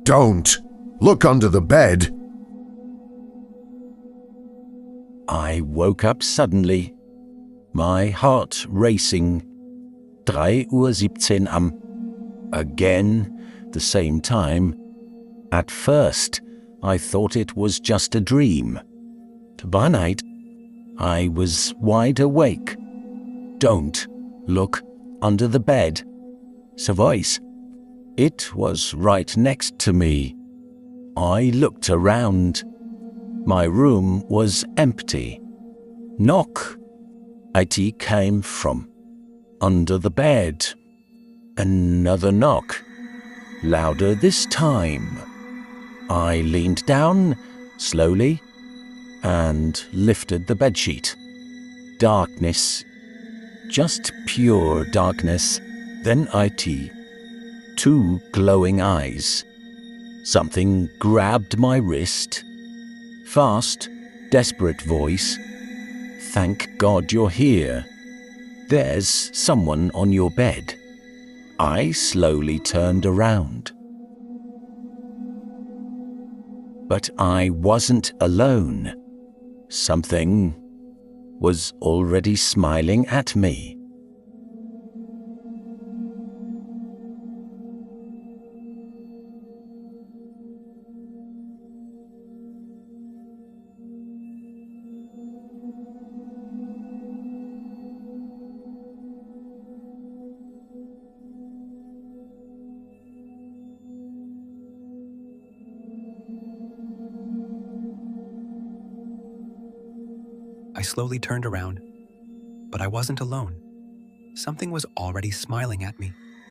Don't! Look under the bed! I woke up suddenly, my heart racing. 3:17 Uhr am. Again, the same time. At first, I thought it was just a dream. By night, I was wide awake. Don't look under the bed. The voice. It was right next to me. I looked around. My room was empty. Knock. It came from under the bed. Another knock. Louder this time. I leaned down slowly and lifted the bedsheet. Darkness. Just pure darkness. Then two glowing eyes. Something grabbed my wrist. Fast, desperate voice. Thank God you're here. There's someone on your bed. I slowly turned around. But I wasn't alone. Something was already smiling at me. I slowly turned around, but I wasn't alone. Something was already smiling at me.